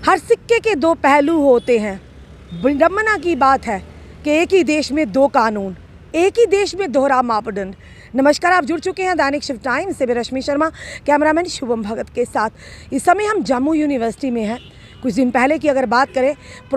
हर सिक्के के दो पहलू होते हैं। विडंबना की बात है कि एक ही देश में दो कानून, एक ही देश में दोहरा मापदंड। नमस्कार, आप जुड़ चुके हैं दैनिक शिफ्ट टाइम से। मैं रश्मि शर्मा, कैमरामैन शुभम भगत के साथ। इस समय हम जम्मू यूनिवर्सिटी में हैं। कुछ दिन पहले की अगर बात करें,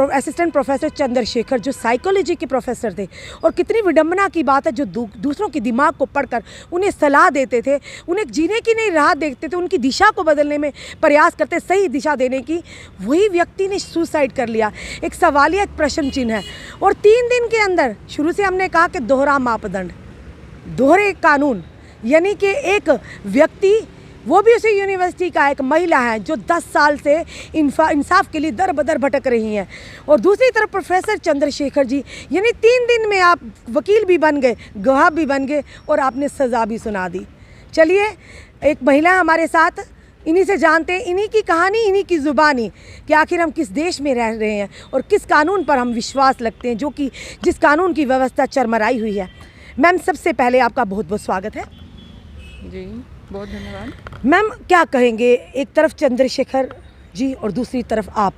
असिस्टेंट प्रोफेसर चंद्रशेखर जो साइकोलॉजी के प्रोफेसर थे, और कितनी विडंबना की बात है, जो दूसरों के दिमाग को पढ़कर उन्हें सलाह देते थे, उन्हें जीने की नई राह देखते थे, उनकी दिशा को बदलने में प्रयास करते, सही दिशा देने की, वही व्यक्ति ने सुसाइड कर लिया। एक सवालिया, एक प्रश्न चिन्ह है। और 3 दिन के अंदर, शुरू से हमने कहा कि दोहरा मापदंड, दोहरे कानून, यानी कि एक व्यक्ति, वो भी उसी यूनिवर्सिटी का एक महिला है जो 10 साल से इंसाफ के लिए दर बदर भटक रही हैं, और दूसरी तरफ प्रोफेसर चंद्रशेखर जी, यानी 3 दिन में आप वकील भी बन गए, गवाह भी बन गए, और आपने सज़ा भी सुना दी। चलिए, एक महिला हमारे साथ, इन्हीं से जानते हैं, इन्हीं की कहानी, इन्हीं की ज़ुबानी, कि आखिर हम किस देश में रह रहे हैं और किस कानून पर हम विश्वास रखते हैं, जो कि जिस कानून की व्यवस्था चरमराई हुई है। मैम, सबसे पहले आपका बहुत बहुत स्वागत है। जी, बहुत धन्यवाद। मैम, क्या कहेंगे, एक तरफ चंद्रशेखर जी और दूसरी तरफ आप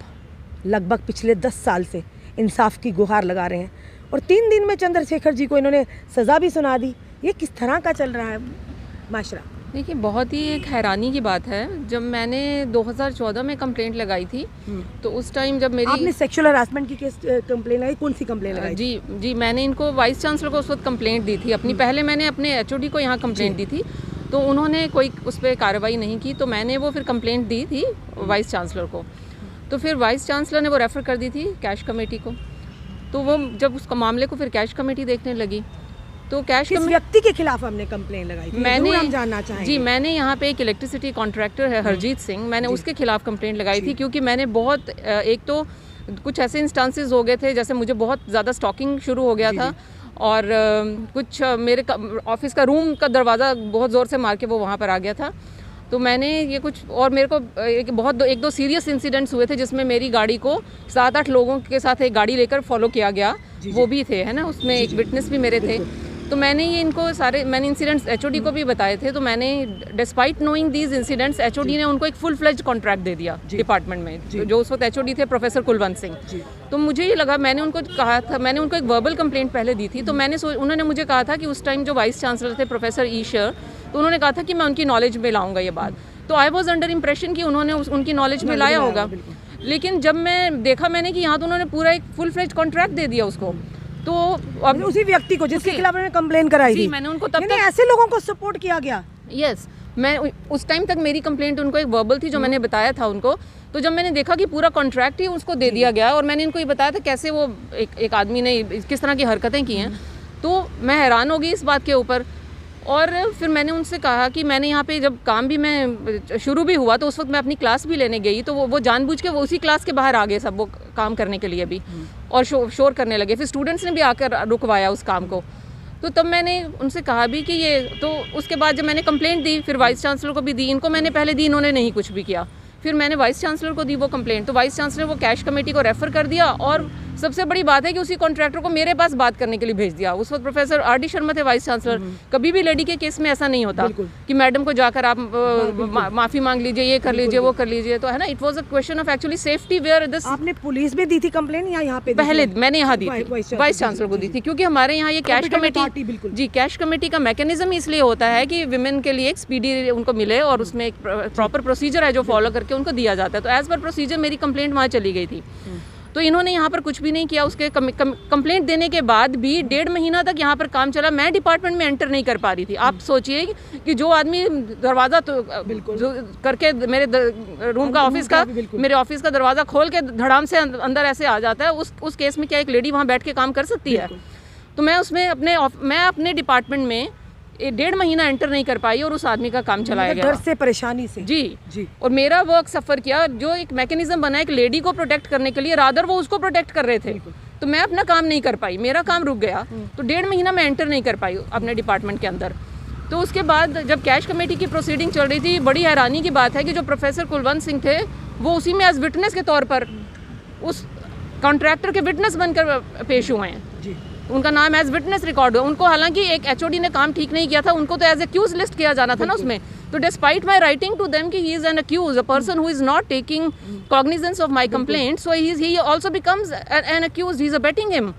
लगभग पिछले 10 साल से इंसाफ की गुहार लगा रहे हैं, और 3 दिन में चंद्रशेखर जी को इन्होंने सज़ा भी सुना दी। ये किस तरह का चल रहा है माशरा? देखिए, बहुत ही एक हैरानी की बात है। जब मैंने 2014 में कंप्लेंट लगाई थी, तो उस टाइम जब मेरी, आपने सेक्सुअल हरासमेंट की केस कंप्लेंट लगाई, कौन सी कंप्लेंट लगाई? जी, मैंने इनको वाइस चांसलर को उस वक्त कंप्लेंट दी थी अपनी। पहले मैंने अपने HOD को यहाँ कंप्लेंट दी थी, तो उन्होंने कोई उस पर कार्रवाई नहीं की, तो मैंने वो फिर कंप्लेंट दी थी वाइस चांसलर को। तो फिर वाइस चांसलर ने वो रेफ़र कर दी थी कैश कमेटी को। तो वो जब उसका मामले को फिर कैश कमेटी देखने लगी, तो कैश किस व्यक्ति के खिलाफ हमने कंप्लेंट लगाई थी? मैंने, हम जानना चाहेंगे। जी, मैंने यहाँ पे एक इलेक्ट्रिसिटी कॉन्ट्रैक्टर है हरजीत सिंह, मैंने उसके खिलाफ कंप्लेंट लगाई थी, क्योंकि मैंने बहुत, एक तो कुछ ऐसे इंस्टांसेस हो गए थे, जैसे मुझे बहुत ज़्यादा स्टॉकिंग शुरू हो गया था, और कुछ मेरे ऑफिस का रूम का दरवाज़ा बहुत ज़ोर से मार के वो वहाँ पर आ गया था। तो मैंने ये कुछ, और मेरे को एक दो सीरियस इंसिडेंट्स हुए थे, जिसमें मेरी गाड़ी को 7-8 लोगों के साथ एक गाड़ी लेकर फॉलो किया गया, वो भी थे, है ना, उसमें एक विटनेस भी मेरे थे। तो मैंने ये इनको मैंने इंसिडेंट्स HOD को भी बताए थे। तो मैंने, despite knowing these incidents, HOD ने उनको एक फुल फ्लेज्ड कॉन्ट्रैक्ट दे दिया डिपार्टमेंट में, जो उस वक्त HOD थे प्रोफेसर कुलवंत सिंह। तो मुझे ये लगा, मैंने उनको कहा था, मैंने उनको एक वर्बल कंप्लेंट पहले दी थी, तो उन्होंने मुझे कहा था कि उस टाइम जो वाइस चांसलर थे प्रोफेसर ईशर, तो उन्होंने कहा था कि मैं उनकी नॉलेज में लाऊंगा ये बात। तो आई वॉज अंडर इम्प्रेशन कि उन्होंने उनकी नॉलेज में लाया होगा, लेकिन जब मैं देखा मैंने कि यहाँ तो उन्होंने पूरा एक फुल फ्लेज्ड कॉन्ट्रैक्ट दे दिया उसको। तो अब उसी व्यक्ति को जिसके खिलाफ उन्होंने कंप्लेन कराई थी, मैंने उनको तब तक ऐसे लोगों को सपोर्ट किया गया। यस, मैं उस टाइम तक मेरी कंप्लेंट उनको एक वर्बल थी, जो मैंने बताया था उनको। तो जब मैंने देखा कि पूरा कॉन्ट्रैक्ट ही उसको दे दिया गया, और मैंने इनको ये बताया था कैसे वो एक आदमी ने किस तरह की हरकतें की हैं, तो मैं हैरान हो गई इस बात के ऊपर। और फिर मैंने उनसे कहा कि मैंने यहाँ पे जब काम भी मैं शुरू भी हुआ, तो उस वक्त मैं अपनी क्लास भी लेने गई, तो वो जानबूझ के वो उसी क्लास के बाहर आ गए सब, वो काम करने के लिए भी, और शोर करने लगे। फिर स्टूडेंट्स ने भी आकर रुकवाया उस काम को। तो तब मैंने उनसे कहा भी कि ये, तो उसके बाद जब मैंने कंप्लेंट दी, फिर वाइस चांसलर को भी दी, इनको मैंने पहले दी, इन्होंने नहीं कुछ भी किया। फिर मैंने वाइस चांसलर को दी वो कंप्लेंट, तो वाइस चांसलर वो कैश कमेटी को रेफ़र कर दिया, और सबसे बड़ी बात है कि उसी कॉन्ट्रैक्टर को मेरे पास बात करने के लिए भेज दिया। उस वक्त प्रोफेसर RD शर्मा थे वाइस चांसलर। कभी भी लेडी के केस में ऐसा नहीं होता कि मैडम को जाकर आप माफ़ी मांग लीजिए, ये कर लीजिए, वो कर लीजिए, तो है ना, it was a question of actually safety where this. आपने पुलिस में दी थी कंप्लेन या यहाँ पे? पहले मैंने यहाँ दी थी, वाइस चांसलर को दी थी, क्योंकि हमारे यहाँ ये कैश कमेटी, जी, कैश कमेटी का मैकेनिज्म इसलिए होता है कि विमेन के लिए एक स्पीडी उनको मिले, और उसमें एक प्रॉपर प्रोसीजर है जो फॉलो करके उनको दिया जाता है। तो एज पर प्रोसीजर मेरी कंप्लेंट वहाँ चली गई थी। तो इन्होंने यहाँ पर कुछ भी नहीं किया। उसके कंप्लेंट देने के बाद भी 1.5 महीना तक यहाँ पर काम चला। मैं डिपार्टमेंट में एंटर नहीं कर पा रही थी। आप सोचिए कि जो आदमी दरवाज़ा तो करके मेरे रूम का ऑफिस का, मेरे ऑफिस का दरवाज़ा खोल के धड़ाम से अंदर ऐसे आ जाता है, उस केस में क्या एक लेडी वहाँ बैठ के काम कर सकती है? तो मैं उसमें अपने डिपार्टमेंट में 1.5 महीना एंटर नहीं कर पाई, और उस आदमी का काम चलाया गया डर से, परेशानी से। जी। और मेरा वर्क सफ़र किया, जो एक मैकेनिज्म बना एक लेडी को प्रोटेक्ट करने के लिए, रादर वो उसको प्रोटेक्ट कर रहे थे, तो मैं अपना काम नहीं कर पाई, मेरा काम रुक गया। तो 1.5 महीना मैं एंटर नहीं कर पाई अपने डिपार्टमेंट के अंदर। तो उसके बाद जब कैश कमेटी की प्रोसीडिंग चल रही थी, बड़ी हैरानी की बात है कि जो प्रोफेसर कुलवंत सिंह थे, वो उसी में एज विटनेस के तौर पर उस कॉन्ट्रैक्टर के विटनेस बनकर पेश हुए हैं। उनका नाम एज विटनेस रिकॉर्ड हुआ। उनको हालांकि एक HOD ने काम ठीक नहीं किया था, उनको तो एज एक्यूज लिस्ट किया जाना था ना उसमें, तो despite my writing to them कि he is an accused, a person who is not taking cognizance of my complaint, so he also becomes an accused, he is abetting him.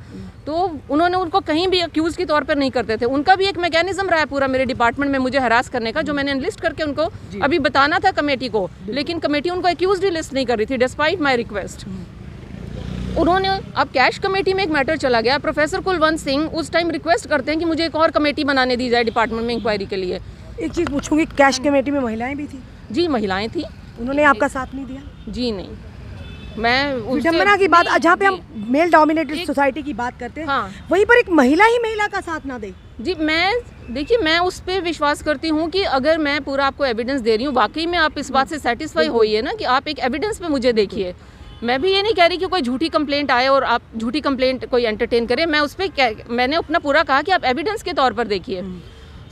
तो उन्होंने उनको कहीं भी अक्यूज़ के तौर पर नहीं करते थे। उनका भी एक मैकेनिज्म रहा है पूरा मेरे डिपार्टमेंट में मुझे हरास करने का, जो मैंने एनलिस्ट करके उनको अभी बताना था कमेटी को, लेकिन कमेटी उनको अक्यूज ही लिस्ट नहीं कर रही थी डिस्पाइट माई रिक्वेस्ट। उन्होंने अब कैश कमेटी में एक मैटर चला गया, प्रोफेसर कुलवंत सिंह उस टाइम रिक्वेस्ट करते हैं कि मुझे एक और कमेटी बनाने दी जाए डिपार्टमेंट में इंक्वायरी के लिए। एक चीज़ पूछूंगी, कैश कमेटी में महिलाएं भी थी? जी महिलाएं थी। उन्होंने आपका साथ नहीं दिया? जी नहीं, मैं विडम्बना की बात, जहाँ पे हम मेल डोमिनेटेड सोसाइटी की बात करते हैं, हाँ। वहीं पर एक महिला ही महिला का साथ ना दे। जी देखिए मैं उस पर विश्वास करती हूँ कि अगर मैं पूरा आपको एविडेंस दे रही हूँ, वाकई में आप इस बात से सेटिस्फाई होइए ना कि आप एक एविडेंस पे मुझे देखिए। मैं भी ये नहीं कह रही कि कोई झूठी कंप्लेंट आए और आप झूठी कंप्लेंट कोई एंटरटेन करें, मैं उस पर मैंने अपना पूरा कहा कि आप एविडेंस के तौर पर देखिए।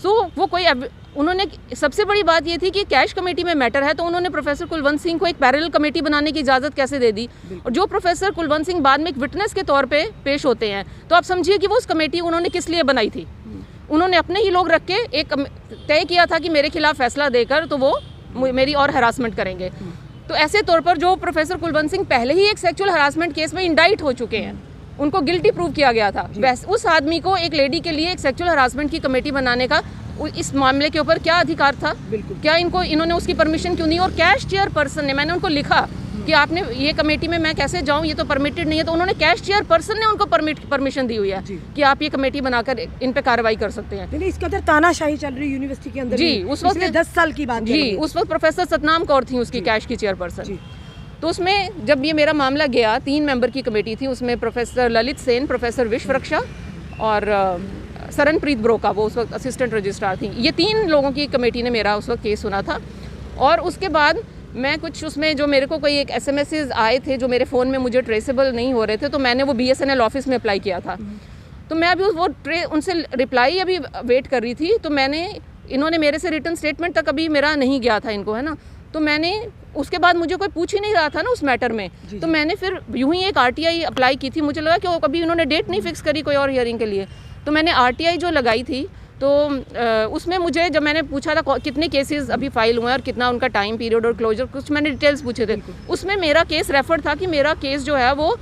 सो वो कोई उन्होंने, सबसे बड़ी बात ये थी कि कैश कमेटी में मैटर है, तो उन्होंने प्रोफेसर कुलवंत सिंह को एक पैरेलल कमेटी बनाने की इजाज़त कैसे दे दी। और जो प्रोफेसर कुलवंत सिंह बाद में एक विटनेस के तौर पे पेश होते हैं, तो आप समझिए कि वो उस कमेटी उन्होंने किस लिए बनाई थी। उन्होंने अपने ही लोग रख के एक तय किया था कि मेरे खिलाफ फैसला देकर तो वो मेरी और हरासमेंट करेंगे। तो ऐसे तौर पर जो प्रोफेसर कुलवंत सिंह पहले ही एक सेक्सुअल हरासमेंट केस में इंडाइट हो चुके हैं, उनको गिल्टी प्रूव किया गया था, उस आदमी को एक लेडी के लिए एक सेक्सुअल हरासमेंट की कमेटी बनाने का इस मामले के ऊपर क्या अधिकार था? क्या इन्होंने उसकी परमिशन क्यों नहीं? और कैश चेयरपर्सन ने, मैंने उनको लिखा कि आपने ये कमेटी में मैं कैसे जाऊं, ये तो परमिटेड नहीं है, तो उन्होंने कैश चेयरपर्सन ने उनको परमिशन दी हुई है कि आप ये कमेटी बनाकर इन पे कार्रवाई कर सकते हैं। इसके अंदर तानाशाही चल रही यूनिवर्सिटी के अंदर। जी उस वक्त 10 साल की बात। जी उस वक्त प्रोफेसर सतनाम कौर थी उसकी कैश की चेयरपर्सन। तो उसमें जब ये मेरा मामला गया, 3 मेंबर की कमेटी थी, उसमें प्रोफेसर ललित सेन, प्रोफेसर विश्व रक्षा और सरनप्रीत ब्रोका, वो उस वक्त असिस्टेंट रजिस्ट्रार थी। ये 3 लोगों की कमेटी ने मेरा उस वक्त केस सुना था। और उसके बाद मैं कुछ उसमें जो मेरे को कोई एक SMSs आए थे जो मेरे फ़ोन में मुझे ट्रेसेबल नहीं हो रहे थे, तो मैंने वो BSNL ऑफिस में अप्लाई किया था। तो मैं अभी उनसे रिप्लाई अभी वेट कर रही थी। तो इन्होंने मेरे से रिटन स्टेटमेंट तक अभी मेरा नहीं गया था इनको, है ना। तो मैंने उसके बाद मुझे कोई पूछ ही नहीं रहा था ना उस मैटर में, तो मैंने फिर यूं ही एक RTI अप्लाई की थी। मुझे लगा कि कभी इन्होंने डेट नहीं फिक्स करी कोई और हियरिंग के लिए, तो मैंने RTI जो लगाई थी, तो उसमें मुझे जब मैंने पूछा था कितने केसेस अभी फाइल हुए हैं और कितना उनका टाइम पीरियड और क्लोजर, कुछ मैंने डिटेल्स पूछे थे। उसमें मेरा केस रेफर था कि मेरा केस जो है वो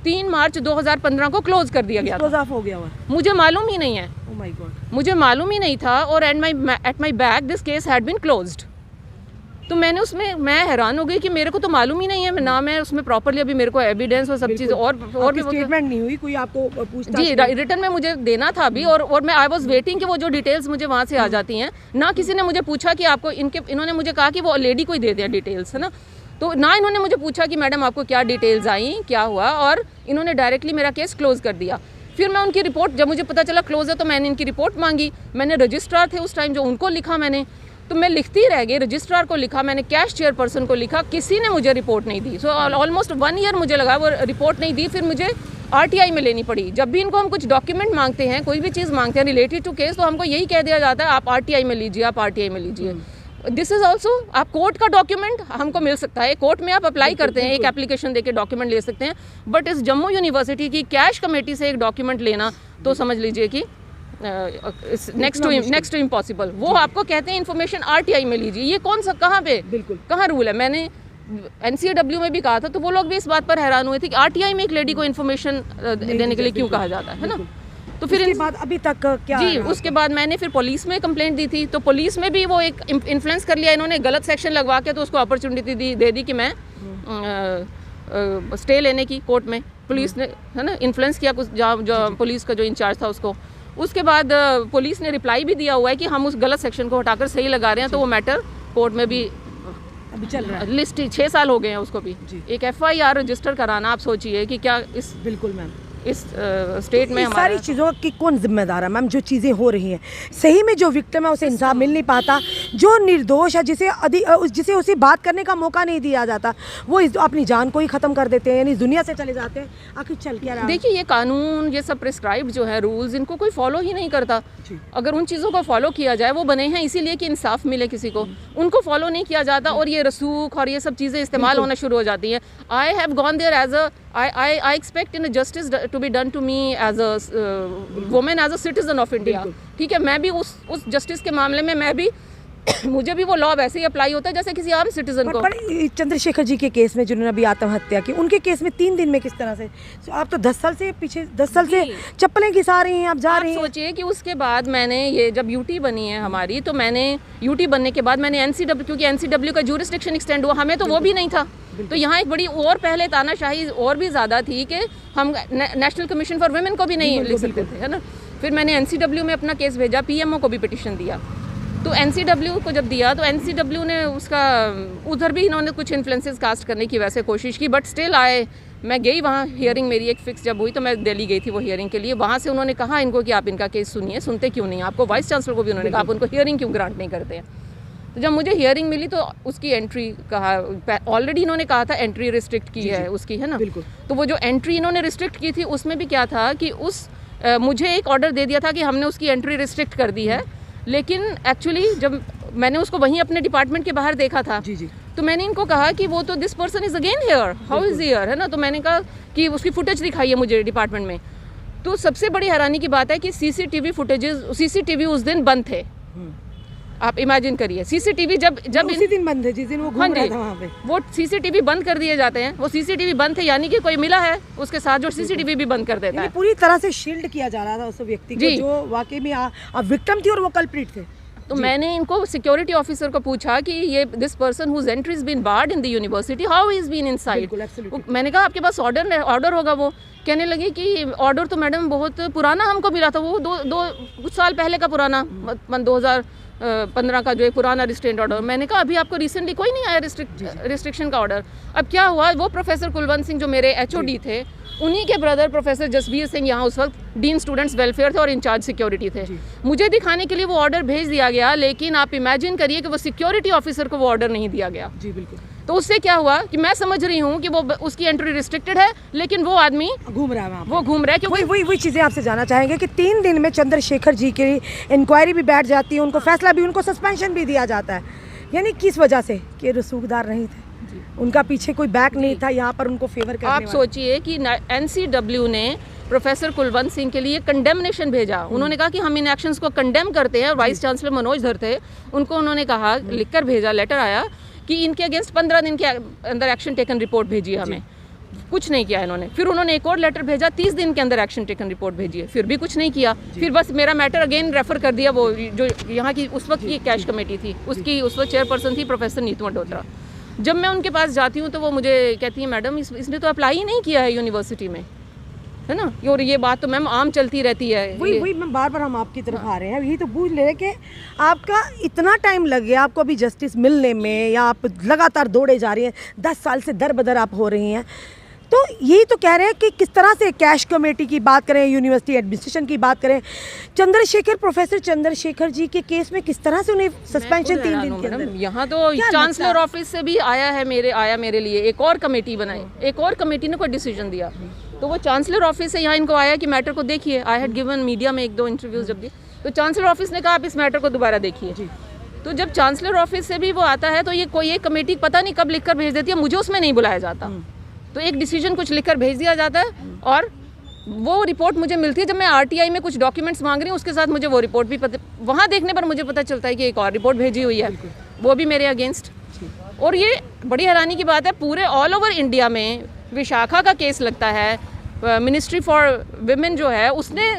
3 मार्च 2015 को क्लोज कर दिया गया था। हो गया हुआ, मुझे मालूम ही नहीं है। Oh my God. मुझे मालूम ही नहीं था। और at my back this case had been closed. तो मैं हैरान हो गई कि मेरे को तो मालूम ही नहीं है ना, मैं उसमें प्रॉपर्ली अभी मेरे को एविडेंस और सब चीज़ और भी स्टेटमेंट नहीं हुई कोई आपको पूछताछ? जी रिटर्न में मुझे देना था अभी, और मैं आई वाज वेटिंग कि वो जो डिटेल्स मुझे वहाँ से आ जाती हैं। ना किसी ने मुझे पूछा कि आपको इन्होंने मुझे कहा कि वो लेडी को ही दे दिया डिटेल्स, है ना। तो ना इन्होंने मुझे पूछा कि मैडम आपको क्या डिटेल्स आई, क्या हुआ, और इन्होंने डायरेक्टली मेरा केस क्लोज कर दिया। फिर मैं उनकी रिपोर्ट, जब मुझे पता चला क्लोज है, तो मैंने इनकी रिपोर्ट मांगी। मैंने रजिस्ट्रार थे उस टाइम जो, उनको लिखा मैंने, तो मैं लिखती रह गई। रजिस्ट्रार को लिखा मैंने, कैश चेयरपर्सन को लिखा, किसी ने मुझे रिपोर्ट नहीं दी। सो ऑलमोस्ट 1 ईयर मुझे लगा वो रिपोर्ट नहीं दी। फिर मुझे RTI में लेनी पड़ी। जब भी इनको हम कुछ डॉक्यूमेंट मांगते हैं, कोई भी चीज़ मांगते हैं रिलेटेड टू केस, तो हमको यही कह दिया जाता है आप RTI में लीजिए, आप RTI में लीजिए। दिस इज़ ऑल्सो, आप कोर्ट का डॉक्यूमेंट हमको मिल सकता है, कोर्ट में आप अप्लाई करते हैं, एक एप्लीकेशन देके डॉक्यूमेंट ले सकते हैं, बट इस जम्मू यूनिवर्सिटी की कैश कमेटी से एक डॉक्यूमेंट लेना, तो समझ लीजिए कि नेक्स्ट टू इम्पॉसिबल। वो आपको कहते हैं इन्फॉर्मेशन RTI में लीजिए, ये कौन सा, कहाँ पे, कहाँ रूल है। मैंने NCAW में भी कहा था, तो वो लोग भी इस बात पर हैरान हुए थे कि RTI में एक लेडी को इन्फॉर्मेशन देने के लिए क्यों कहा जाता है ना। तो फिर इसके बाद अभी तक क्या? जी उसके बाद मैंने फिर पुलिस में कंप्लेंट दी थी, तो पुलिस में भी वो एक इन्फ्लुएंस कर लिया इन्होंने, गलत सेक्शन लगवा के, तो उसको अपॉर्चुनिटी दे दी कि मैं स्टे लेने की कोर्ट में। पुलिस ने, है ना, इन्फ्लुएंस किया कुछ, जो पुलिस का जो इंचार्ज था उसको। उसके बाद पुलिस ने रिप्लाई भी दिया हुआ है कि हम उस गलत सेक्शन को हटाकर सही लगा रहे हैं, तो वो मैटर कोर्ट में भी अभी चल रहा है। लिस्ट 6 साल हो गए हैं उसको भी। एक FIR रजिस्टर कराना, आप सोचिए कि क्या इस, बिल्कुल मैम, इस स्टेट में हमारा सारी चीज़ों की कौन जिम्मेदार है मैम? जो चीज़ें हो रही हैं, सही में जो विक्टिम है उसे इंसाफ मिल नहीं पाता, जो निर्दोष है जिसे उसे बात करने का मौका नहीं दिया जाता, वो अपनी जान को ही ख़त्म कर देते हैं, यानी दुनिया से चले जाते हैं। आखिर चल क्या रहा है? देखिए ये कानून, ये सब प्रिस्क्राइब जो है रूल्स, इनको कोई फॉलो ही नहीं करता। अगर उन चीज़ों को फॉलो किया जाए, वो बने हैं इसीलिए कि इंसाफ मिले किसी को, उनको फॉलो नहीं किया जाता, और ये रसूख और ये सब चीज़ें इस्तेमाल होना शुरू हो जाती हैं। I have gone there as a I expect in a justice to be done to me as a woman, as a citizen of India। ठीक है, मैं भी उस जस्टिस के मामले में मैं भी मुझे भी वो लॉ वैसे ही अप्लाई होता है जैसे किसी आम सिटीजन को। पर चंद्रशेखर जी के केस में जिन्होंने अभी आत्महत्या की, उनके केस में 3 दिन में किस तरह से, आप तो 10 साल से पीछे 10 साल से चप्पलें घिसा रही हैं, आप जा रही हैं। सोचिए कि उसके बाद मैंने ये जब यूटी बनी है हमारी, तो मैंने यूटी बनने के बाद मैंने एनसीडब्ल्यू, क्योंकि एनसीडब्ल्यू का ज्यूरिसडिक्शन एक्सटेंड हुआ, हमें तो वो भी नहीं था। तो यहाँ एक बड़ी और पहले तानाशाही और भी ज़्यादा थी कि हम नेशनल कमीशन फॉर वुमेन को भी नहीं लिख सकते थे, है ना। फिर मैंने एनसीडब्ल्यू में अपना केस भेजा, पीएमओ को भी पिटिशन दिया। तो एनसीडब्ल्यू को जब दिया तो एनसीडब्ल्यू ने उसका उधर भी इन्होंने कुछ इन्फ्लुएंसेस कास्ट करने की वैसे कोशिश की, बट स्टिल मैं गई वहाँ, हियरिंग मेरी एक फिक्स जब हुई तो मैं दिल्ली गई थी वो हियरिंग के लिए। वहाँ से उन्होंने कहा इनको कि आप इनका केस सुनिए, सुनते क्यों नहीं, आपको वाइस चांसलर को भी उन्होंने कहा आप उनको हियरिंग क्यों ग्रांट नहीं करते हैं। तो जब मुझे हियरिंग मिली तो उसकी एंट्री कहा, ऑलरेडी इन्होंने कहा था एंट्री रिस्ट्रिक्ट की है उसकी, है ना। तो वो जो एंट्री इन्होंने रिस्ट्रिक्ट की थी उसमें भी क्या था कि मुझे एक ऑर्डर दे दिया था कि हमने उसकी एंट्री रिस्ट्रिक्ट कर दी है, लेकिन एक्चुअली जब मैंने उसको वहीं अपने डिपार्टमेंट के बाहर देखा था तो मैंने इनको कहा कि वो तो this person is again here, how is here, है ना। तो मैंने कहा कि उसकी फुटेज दिखाइए मुझे डिपार्टमेंट में। तो सबसे बड़ी हैरानी की बात है कि सीसीटीवी उस दिन बंद थे। आप इमेजिन करिए, सीसीटीवी जब उसी दिन बंद है जिस दिन वो घूम रहा था वहाँ पे, वो सीसीटीवी बंद कर दिए जाते हैं। वो सीसीटीवी बंद थे यानी कि कोई मिला है उसके साथ जो सीसीटीवी भी बंद कर देता है। पूरी तरह से शील्ड किया जा रहा था उस व्यक्ति को जो वाकई में विक्टिम थी और वो कल्प्रिट थे। तो मैंने इनको सिक्योरिटी ऑफिसर को पूछा कि ये this person whose entry is been barred in the university, how is been inside. मैंने कहा आपके पास ऑर्डर होगा। वो कहने लगे कि ऑर्डर तो मैडम बहुत पुराना हमको मिला था, वो दो कुछ साल पहले का पुराना 2015 का जो एक पुराना रिस्ट्रेंट ऑर्डर। मैंने कहा अभी आपको रिसेंटली कोई नहीं आया रिस्ट्रिक्शन का ऑर्डर। अब क्या हुआ, वो प्रोफेसर कुलवंत सिंह जो मेरे एचओडी थे, उन्हीं के ब्रदर प्रोफेसर जसबीर सिंह यहाँ उस वक्त डीन स्टूडेंट्स वेलफेयर थे और इंचार्ज सिक्योरिटी थे। मुझे दिखाने के लिए वो ऑर्डर भेज दिया गया, लेकिन आप इमेजिन करिए कि वो सिक्योरिटी ऑफिसर को वो ऑर्डर नहीं दिया गया। जी बिल्कुल। तो उससे क्या हुआ कि मैं समझ रही हूँ कि वो उसकी एंट्री रिस्ट्रिक्टेड है, लेकिन वो आदमी घूम रहा है, वो घूम रहा है। क्योंकि वही चीज़ें आपसे जानना चाहेंगे कि 3 दिन में चंद्रशेखर जी की इंक्वायरी भी बैठ जाती है, उनको फैसला भी, उनको सस्पेंशन भी दिया जाता है, यानी किस वजह से कि रसूखदार नहीं थे, उनका पीछे कोई बैक नहीं था यहाँ पर उनको फेवर करने। आप सोचिए कि एनसीडब्ल्यू ने प्रोफेसर कुलवंत सिंह के लिए कंडेमनेशन भेजा। उन्होंने कहा कि हम इन एक्शंस को कंडेम करते हैं। वाइस चांसलर मनोज धर थे, उनको उन्होंने कहा, लिखकर भेजा, लेटर आया कि इनके अगेंस्ट 15 दिन के अंदर एक्शन टेकन रिपोर्ट भेजिए हमें। कुछ नहीं किया इन्होंने। फिर उन्होंने एक और लेटर भेजा, 30 दिन के अंदर एक्शन टेकन रिपोर्ट भेजिए, फिर भी कुछ नहीं किया। फिर बस मेरा मैटर अगेन रेफर कर दिया, वो जो यहाँ की उस वक्त की कैश कमेटी थी, उसकी उस वक्त चेयरपर्सन थी प्रोफेसर नीतू मल्होत्रा। जब मैं उनके पास जाती हूँ तो वो मुझे कहती है मैडम इसने तो अप्लाई ही नहीं किया है यूनिवर्सिटी में, है ना। और ये बात तो मैम आम चलती रहती है। वही मैम बार हम आपकी तरफ आ रहे हैं, यही तो पूछ ले रहे कि आपका इतना टाइम लग गया आपको अभी जस्टिस मिलने में, या आप लगातार दौड़े जा रही हैं, 10 साल से दर बदर आप हो रही हैं। तो यही तो कह रहे हैं कि किस तरह से कैश कमेटी की बात करें, यूनिवर्सिटी एडमिनिस्ट्रेशन की बात करें, प्रोफेसर चंद्रशेखर जी के केस में किस तरह से उन्हें सस्पेंशन 3 दिन के अंदर। यहाँ तो चांसलर ऑफिस से भी आया मेरे लिए एक और कमेटी बनाई, एक और कमेटी ने कोई डिसीजन दिया। तो वो चांसलर ऑफिस से यहाँ इनको आया कि मैटर को देखिए। आई हैड गिवन मीडिया में 1-2 इंटरव्यूज जब दिए, तो चांसलर ऑफिस ने कहा आप इस मैटर को दोबारा देखिए। तो जब चांसलर ऑफिस से भी वो आता है तो ये कोई एक कमेटी पता नहीं कब लिखकर भेज देती है, मुझे उसमें नहीं बुलाया जाता। तो एक डिसीजन कुछ लिखकर भेज दिया जाता है और वो रिपोर्ट मुझे मिलती है। जब मैं आरटीआई में कुछ डॉक्यूमेंट्स मांग रही हूँ उसके साथ मुझे वो रिपोर्ट भी वहाँ देखने पर मुझे पता चलता है कि एक और रिपोर्ट भेजी हुई है, वो भी मेरे अगेंस्ट। और ये बड़ी हैरानी की बात है, पूरे ऑल ओवर इंडिया में विशाखा का केस लगता है, मिनिस्ट्री फॉर विमेन जो है उसने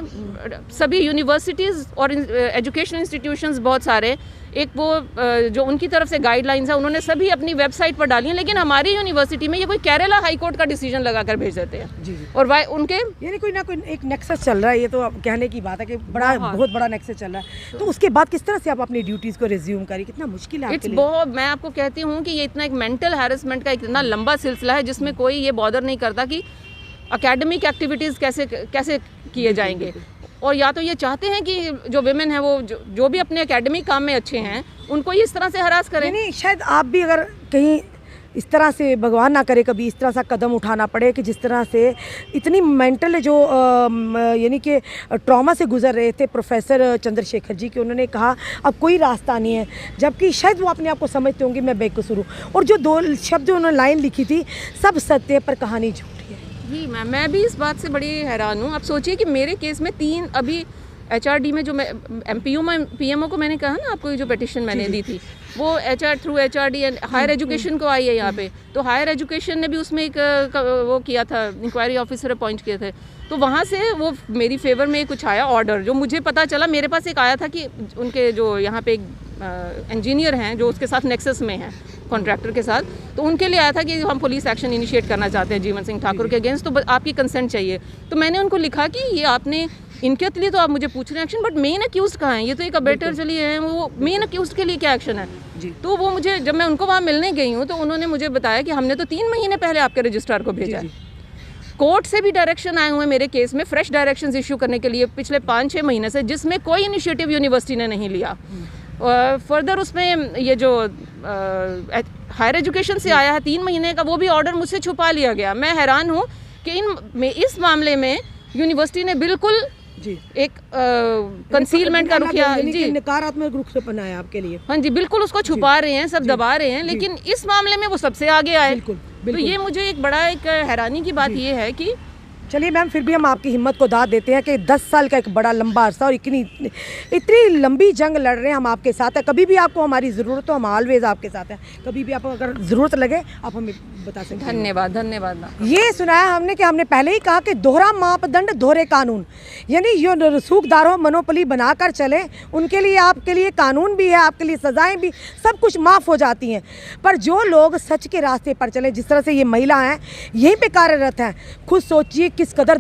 सभी यूनिवर्सिटीज़ और एजुकेशनल इंस्टीट्यूशंस बहुत सारे, एक वो जो उनकी तरफ से गाइडलाइंस है उन्होंने सभी अपनी वेबसाइट पर डाली हैं, लेकिन हमारी यूनिवर्सिटी में ये कोई केरला हाई कोर्ट का डिसीजन लगाकर भेज देते हैं। और उनके यानी कोई ना कोई एक नेक्सस चल रहा है, ये तो अब कहने की बात है कि बहुत बड़ा नेक्सस चल रहा है। तो उसके बाद किस तरह से आप अपनी ड्यूटीज़ को रिज्यूम करें, कितना मुश्किल है आपके लिए? बहुत, मैं आपको कहती हूँ कि ये इतना एक मेंटल हैरेसमेंट का इतना लंबा सिलसिला है जिसमें कोई ये बॉदर नहीं करता कि एकेडमिक एक्टिविटीज़ कैसे किए जाएंगे। और या तो ये चाहते हैं कि जो विमेन है वो जो भी अपने एकेडमिक काम में अच्छे हैं उनको इस तरह से हरास करें। नहीं, शायद आप भी अगर कहीं इस तरह से, भगवान ना करे कभी इस तरह सा कदम उठाना पड़े कि जिस तरह से इतनी मेंटल जो यानी कि ट्रॉमा से गुजर रहे थे प्रोफेसर चंद्रशेखर जी कि उन्होंने कहा अब कोई रास्ता नहीं है, जबकि शायद वो अपने आप को समझते होंगे मैं बेकसूर हूँ। और जो 2 शब्द उन्होंने लाइन लिखी थी, सब सत्य पर कहानी झूठी है। जी मैं भी इस बात से बड़ी हैरान हूँ। आप सोचिए कि मेरे केस में 3 अभी HRD में जो मैं PMO को मैंने कहा ना आपको, ये जो पिटिशन मैंने दी थी वो through HRD and higher education को आई है यहाँ पे। तो हायर एजुकेशन ने भी उसमें एक वो किया था, इंक्वायरी ऑफिसर अपॉइंट किए थे, तो वहाँ से वो मेरी फेवर में कुछ आया ऑर्डर, जो मुझे पता चला। मेरे पास एक आया था कि उनके जो यहाँ पे एक इंजीनियर हैं जो उसके साथ नेक्सस में हैं कॉन्ट्रैक्टर के साथ, तो उनके लिए आया था कि हम पुलिस एक्शन इनिशिएट करना चाहते हैं जीवन सिंह ठाकुर के अगेंस्ट, तो आपकी कंसेंट चाहिए। तो मैंने उनको लिखा कि ये आपने इनके लिए तो आप मुझे पूछ रहे हैं एक्शन, बट मेन अक्यूज़ कहाँ हैं? ये तो एक अबेटर चली है, वो मेन अक्यूज़ के लिए क्या एक्शन है? तो वो मुझे, जब मैं उनको वहाँ मिलने गई हूँ तो उन्होंने मुझे बताया कि हमने तो 3 महीने पहले आपके रजिस्ट्रार को भेजा है। कोर्ट से भी डायरेक्शन आए हुए हैं मेरे केस में, फ्रेश डायरेक्शंस इशू करने के लिए पिछले 5-6 महीने से, जिसमें कोई इनिशिएटिव यूनिवर्सिटी ने नहीं लिया। फर्दर उसमें ये जो हायर एजुकेशन से आया है 3 महीने का, वो भी ऑर्डर मुझसे छुपा लिया गया। मैं हैरान हूँ कि इस मामले में यूनिवर्सिटी ने बिल्कुल एक कंसीलमेंट का रुख किया जी, नकारात्मक रुख से अपनाया आपके लिए। हाँ जी, बिल्कुल उसको छुपा रहे हैं, सब दबा रहे हैं, लेकिन इस मामले में वो सबसे आगे आए। तो ये मुझे एक बड़ा एक हैरानी की बात ये है कि चलिए मैम, फिर भी हम आपकी हिम्मत को दाद देते हैं कि 10 साल का एक बड़ा लंबा अरसा और इतनी लंबी जंग लड़ रहे हैं, हम आपके साथ हैं। कभी भी आपको हमारी ज़रूरत हो, हम ऑलवेज आपके साथ हैं। कभी भी आपको अगर ज़रूरत लगे आप हमें बता सकते हैं। धन्यवाद धन्यवाद। ये सुनाया हमने कि हमने पहले ही कहा कि दोहरा मापदंड दोहरे कानून, यानी जो रसूखदारों मनोपली बनाकर चले उनके लिए, आपके लिए कानून भी है, आपके लिए सज़ाएँ भी, सब कुछ माफ़ हो जाती हैं। पर जो लोग सच के रास्ते पर चले, जिस तरह से ये महिला हैं यहीं पे कार्यरत हैं, खुद सोचिए किस कदर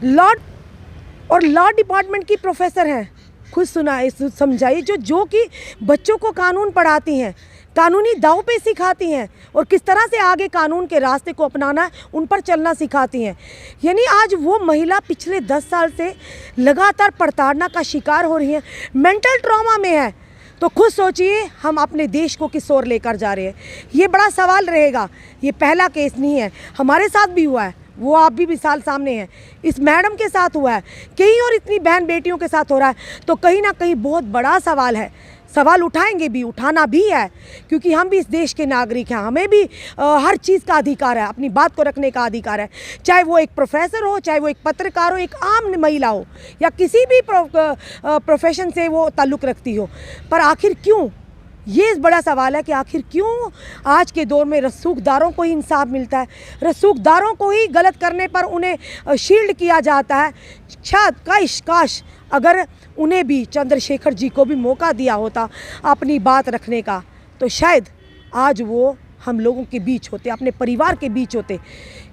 लॉ डिपार्टमेंट की प्रोफेसर हैं, खुद सुनाए समझाइए, जो कि बच्चों को कानून पढ़ाती हैं, कानूनी दाव पे सिखाती हैं और किस तरह से आगे कानून के रास्ते को अपनाना है उन पर चलना सिखाती हैं। यानी आज वो महिला पिछले 10 साल से लगातार प्रताड़ना का शिकार हो रही है, मेंटल ट्रॉमा में है। तो खुद सोचिए हम अपने देश को किस ओर लेकर जा रहे हैं। ये बड़ा सवाल रहेगा। ये पहला केस नहीं है, हमारे साथ भी हुआ है, वो आप भी मिसाल सामने हैं, इस मैडम के साथ हुआ है, कई और इतनी बहन बेटियों के साथ हो रहा है। तो कहीं ना कहीं बहुत बड़ा सवाल है, सवाल उठाएंगे भी, उठाना भी है, क्योंकि हम भी इस देश के नागरिक हैं, हमें भी हर चीज़ का अधिकार है, अपनी बात को रखने का अधिकार है, चाहे वो एक प्रोफेसर हो, चाहे वो एक पत्रकार हो, एक आम महिला हो, या किसी भी प्रोफेशन से वो ताल्लुक़ रखती हो। पर आखिर क्यों, ये बड़ा सवाल है कि आखिर क्यों आज के दौर में रसूखदारों को ही इंसाफ मिलता है, रसूखदारों को ही गलत करने पर उन्हें शील्ड किया जाता है। शायद काश अगर उन्हें भी, चंद्रशेखर जी को भी मौका दिया होता अपनी बात रखने का, तो शायद आज वो हम लोगों के बीच होते, अपने परिवार के बीच होते।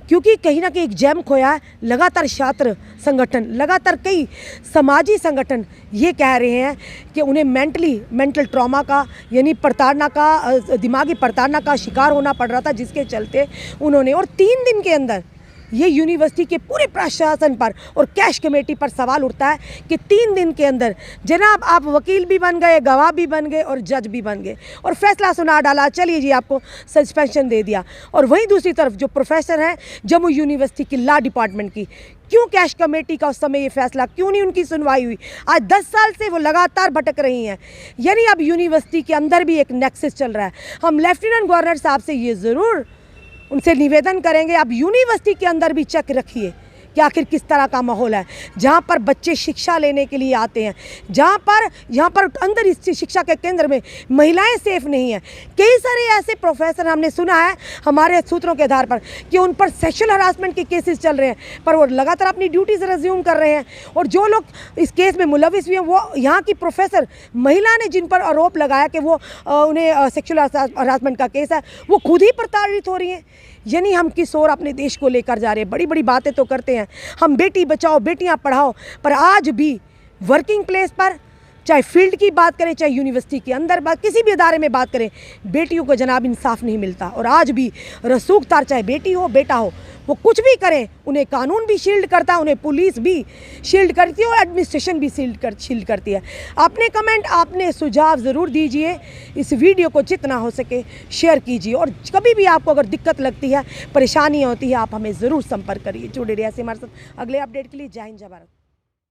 क्योंकि कहीं ना कहीं एक जैम खोया है। लगातार छात्र संगठन, लगातार कई समाजी संगठन ये कह रहे हैं कि उन्हें मेंटल ट्रॉमा का, यानी प्रताड़ना का, दिमागी प्रताड़ना का शिकार होना पड़ रहा था, जिसके चलते उन्होंने, और 3 दिन के अंदर ये यूनिवर्सिटी के पूरे प्रशासन पर और कैश कमेटी पर सवाल उठता है कि 3 दिन के अंदर जनाब आप वकील भी बन गए, गवाह भी बन गए और जज भी बन गए और फैसला सुना डाला, चलिए जी आपको सस्पेंशन दे दिया। और वहीं दूसरी तरफ जो प्रोफेसर हैं जम्मू यूनिवर्सिटी की लॉ डिपार्टमेंट की, क्यों कैश कमेटी का उस समय ये फैसला, क्यों नहीं उनकी सुनवाई हुई? आज 10 साल से वो लगातार भटक रही हैं। यानी अब यूनिवर्सिटी के अंदर भी एक नेक्सस चल रहा है। हम लेफ्टिनेंट गवर्नर साहब से ये ज़रूर उनसे निवेदन करेंगे, आप यूनिवर्सिटी के अंदर भी चेक रखिए कि आखिर किस तरह का माहौल है, जहाँ पर बच्चे शिक्षा लेने के लिए आते हैं, यहाँ पर अंदर इस शिक्षा के केंद्र में महिलाएं सेफ नहीं हैं। कई सारे ऐसे प्रोफेसर हमने सुना है हमारे सूत्रों के आधार पर कि उन पर सेक्सुअल हरासमेंट के केसेस चल रहे हैं, पर वो लगातार अपनी ड्यूटीज रिज्यूम कर रहे हैं। और जो लोग इस केस में मुलविस हुए हैं, वो यहाँ की प्रोफेसर महिला ने जिन पर आरोप लगाया कि वो उन्हें सेक्सुअल हरासमेंट का केस है, वो खुद ही प्रताड़ित हो रही हैं। यानी हम किस ओर अपने देश को लेकर जा रहे हैं? बड़ी बड़ी बातें तो करते हैं हम, बेटी बचाओ बेटियां पढ़ाओ, पर आज भी वर्किंग प्लेस पर, चाहे फील्ड की बात करें, चाहे यूनिवर्सिटी के अंदर बात, किसी भी इदारे में बात करें, बेटियों को जनाब इंसाफ नहीं मिलता। और आज भी रसूखदार, चाहे बेटी हो बेटा हो, वो कुछ भी करें, उन्हें कानून भी शील्ड करता है, उन्हें पुलिस भी शील्ड करती है और एडमिनिस्ट्रेशन भी शील्ड करती है। अपने कमेंट, आपने सुझाव ज़रूर दीजिए, इस वीडियो को जितना हो सके शेयर कीजिए, और कभी भी आपको अगर दिक्कत लगती है, परेशानी होती है, आप हमें ज़रूर संपर्क करिए। जुड़े रहिए ऐसे हमारे साथ अगले अपडेट के लिए। जय हिंद, जय भारत।